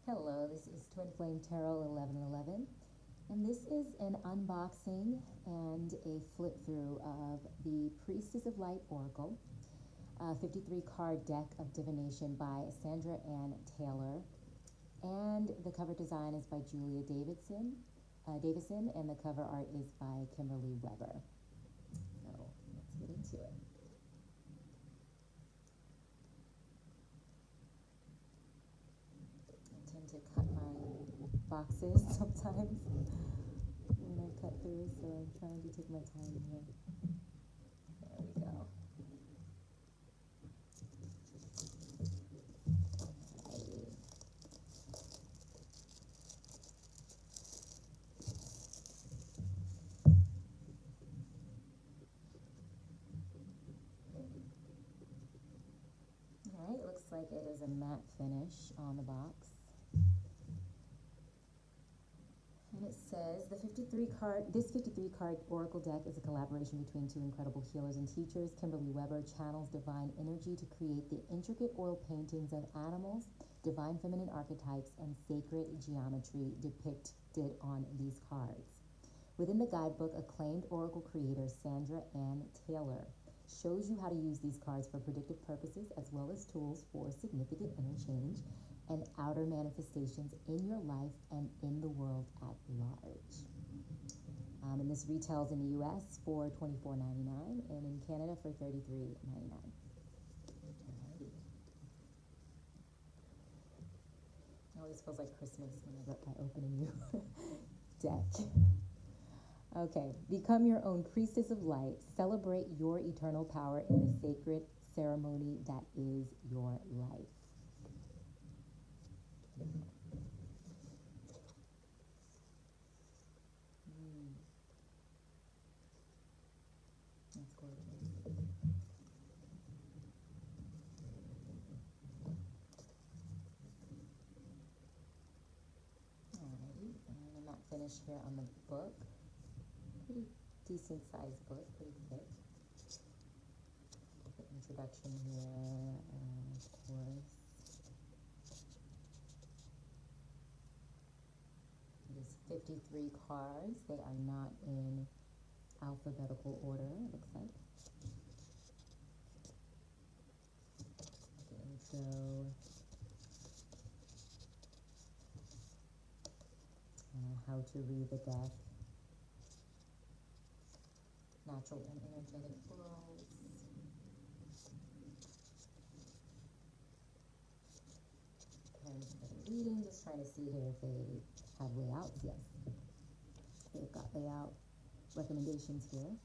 Hello, this is Twin Flame Tarot 1111, and this is an unboxing and a flip through of the Priestess of Light Oracle, a 53 card deck of divination by Sandra Taylor, and the cover design is by Julia Davison, and the cover art is by Kimberly Weber. So let's get into it. I tend to cut my boxes sometimes when I cut through, so I'm trying to take my time here. There we go. Alright, looks like it is a matte finish on the box. And it says, this 53 card oracle deck is a collaboration between two incredible healers and teachers. Kimberly Weber channels divine energy to create the intricate oil paintings of animals, divine feminine archetypes, and sacred geometry depicted on these cards. Within the guidebook, acclaimed oracle creator Sandra Taylor shows you how to use these cards for predictive purposes as well as tools for significant inner change and outer manifestations in your life and in the world at large. And this retails in the US for $24.99 and in Canada for $33.99. It always feels like Christmas whenever I open a new deck. Okay, become your own priestess of light. Celebrate your eternal power in the sacred ceremony that is your life. That's gorgeous. Alrighty, and I'm not finished here on the book. Pretty decent sized book, pretty thick. The introduction here, of course. It is 53 cards. They are not in alphabetical order, it looks like. The intro. How to read the deck. Natural and energetic worlds. Parents for the reading, just trying to see here if they have layouts. Yes, they've got layout recommendations here.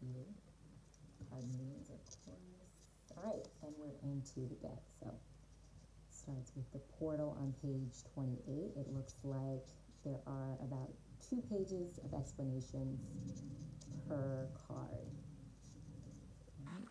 Few card names, of course. All right, and we're into the deck. So starts with the portal on page 28. It looks like there are about 2 pages of explanations per card. Right.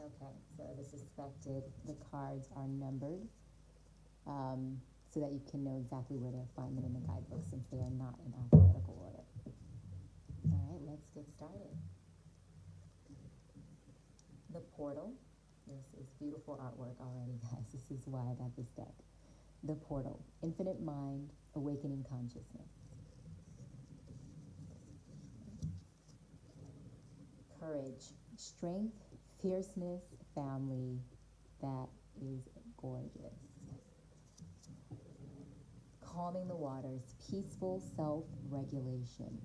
Okay, so as suspected, the cards are numbered so that you can know exactly where to find them in the guidebook since they are not in alphabetical order. All right, let's get started. The portal. This is beautiful artwork already, guys. This is why I got this deck. The portal. Infinite mind, awakening consciousness. Courage, strength, fierceness, family. That is gorgeous. Calming the waters, peaceful self-regulation.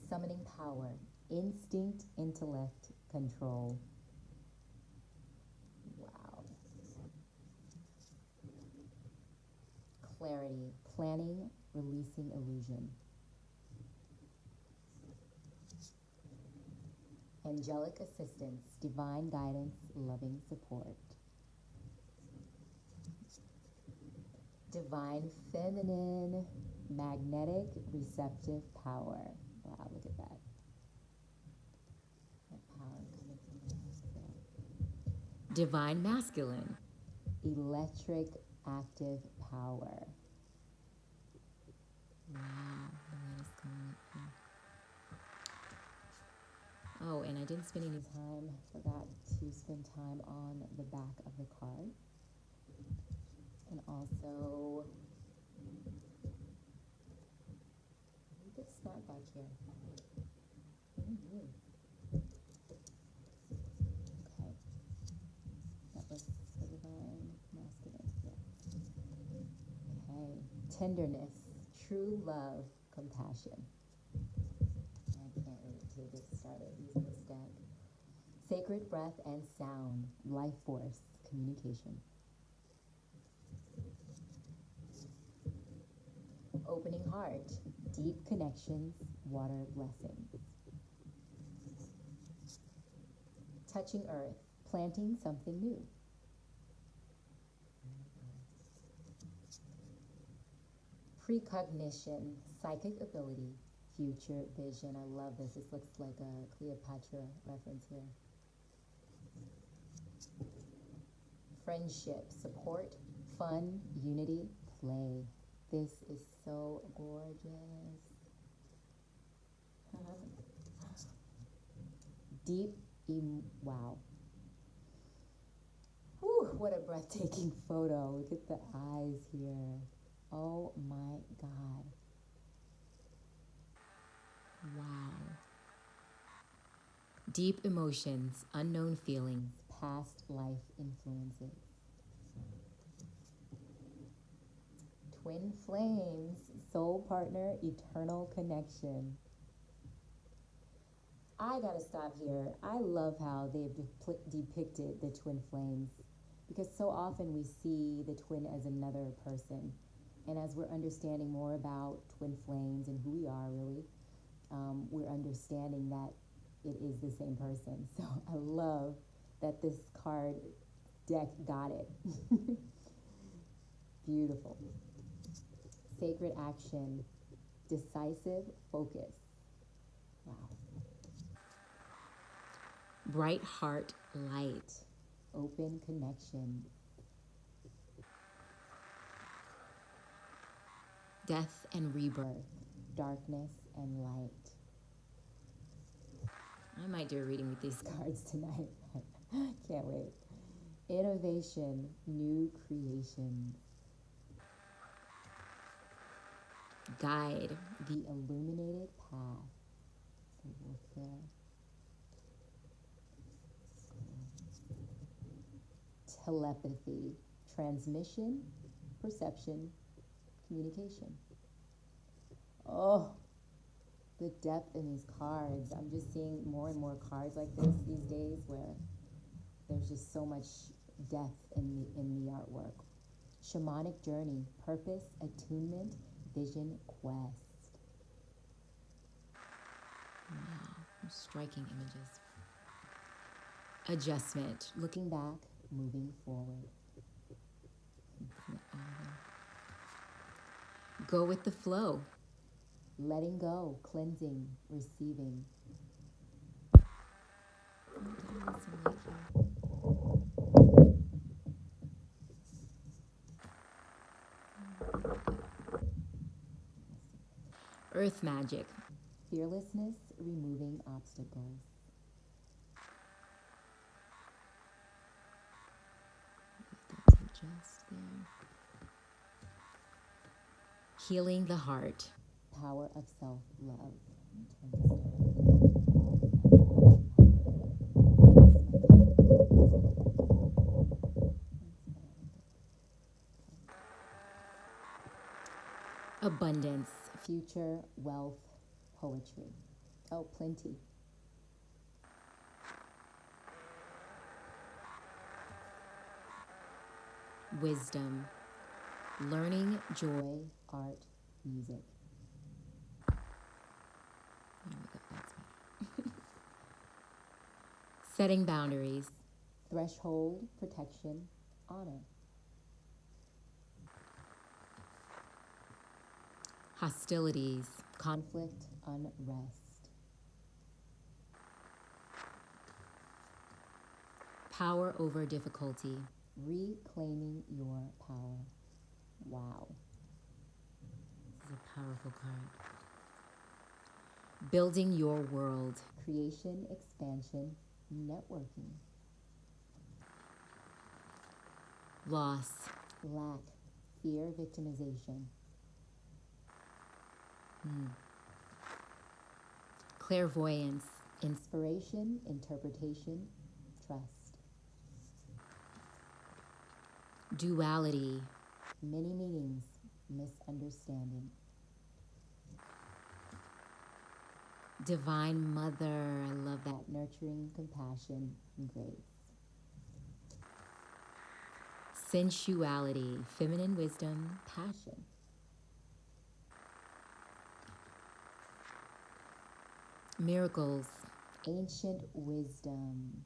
Summoning power, instinct, intellect, control. Wow. Clarity, planning, releasing illusion. Angelic assistance, divine guidance, loving support. Divine feminine, magnetic receptive power. Wow, look at that. That power coming from the masculine. Divine masculine, electric active power. Wow, the light is coming up here. Oh, and I didn't spend any time, forgot to spend time on the back of the card. And also, look at snap back here. Okay, that was the divine masculine. Yeah. Okay, tenderness, true love, compassion. I can't wait to get started using this deck. Sacred breath and sound, life force, communication. Opening heart, deep connections, water blessings. Touching earth, planting something new. Precognition, psychic ability, future vision. I love this. This looks like a Cleopatra reference here. Friendship, support, fun, unity, play. This is so gorgeous. Deep, wow. Whew, what a breathtaking photo. Look at the eyes here. Oh my God. Wow. Deep emotions, unknown feelings, past life influences. Twin flames, soul partner, eternal connection. I gotta stop here. I love how they've depicted the twin flames, because so often we see the twin as another person. And as we're understanding more about twin flames and who we are really, we're understanding that it is the same person. So I love that this card deck got it. Beautiful. Sacred action, decisive focus. Wow. Bright heart, light, open connection. Death and rebirth, darkness and light. I might do a reading with these cards tonight. Can't wait. Innovation, new creations. Guide, the illuminated path. So wolf there. Telepathy, transmission, perception, communication. Oh, the depth in these cards. I'm just seeing more and more cards like this these days where there's just so much depth in the artwork. Shamanic journey, purpose, attunement, vision, quest. Wow, striking images. Adjustment, looking back, moving forward. Go with the flow. Letting go, cleansing, receiving. Earth magic. Fearlessness, removing obstacles. Just there. Healing the heart. Power of self-love. Abundance, future, wealth, poetry. Oh, plenty. Wisdom, learning, joy, art, music. There we go, that's me. Setting boundaries, threshold, protection, honor. hostilities, conflict, unrest. Power over difficulty, reclaiming your power. Wow. This is a powerful card. Building your world, creation, expansion, networking. Loss, lack, fear, victimization. Clairvoyance, inspiration, interpretation, trust. Duality, many meanings, misunderstanding. Divine Mother, I love that. Nurturing, compassion, and grace. Sensuality, feminine wisdom, passion. Miracles, ancient wisdom.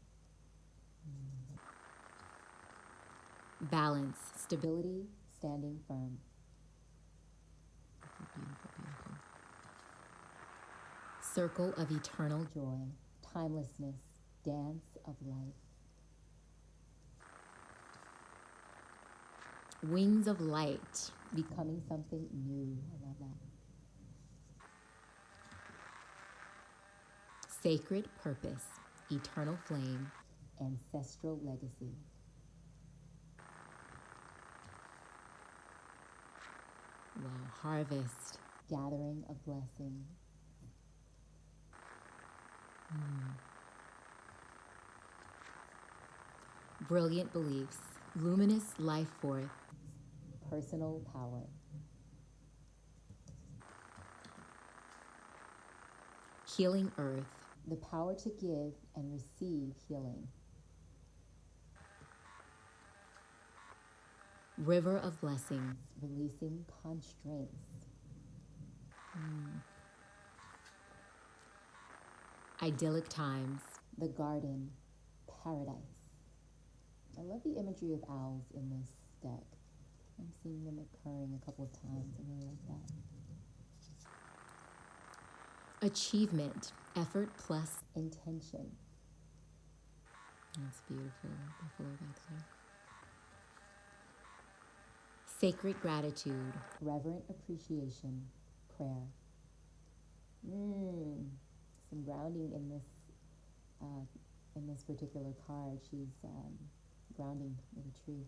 Balance, stability, standing firm. Beautiful, beautiful. Circle of eternal joy, timelessness, dance of life. Wings of light, becoming something new. I love that. Sacred purpose, eternal flame, ancestral legacy. Wow, harvest, gathering of blessing. Brilliant beliefs, luminous life force, personal power. Healing earth, the power to give and receive healing. River of blessings, releasing constraints. Idyllic times, the garden, paradise. I love the imagery of owls in this deck. I'm seeing them occurring a couple of times. I really like that. Achievement, effort plus intention. That's beautiful. Buffalo back there. Sacred gratitude, reverent appreciation, prayer. Some grounding in this particular card. She's grounding with a tree,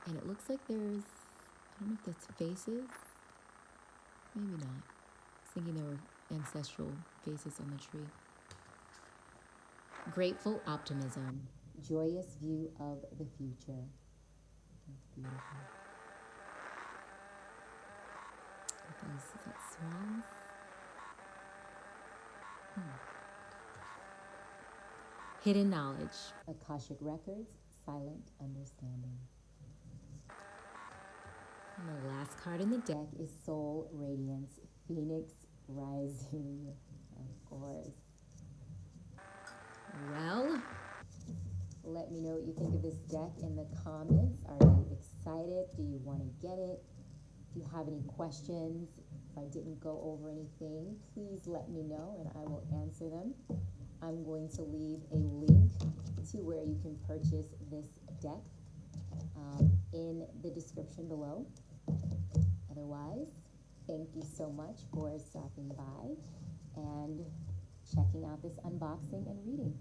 and it looks like there's, I don't know if that's faces. Maybe not. I was thinking there were ancestral faces on the tree. Grateful optimism, joyous view of the future. That's beautiful. Is that swans? Hidden knowledge, Akashic records, silent understanding. And the last card in the deck is Soul Radiance, Phoenix Rising, of course. Well, let me know what you think of this deck in the comments. Are you excited? Do you want to get it? If you have any questions, if I didn't go over anything, please let me know and I will answer them. I'm going to leave a link to where you can purchase this deck in the description below. Otherwise, thank you so much for stopping by and checking out this unboxing and reading.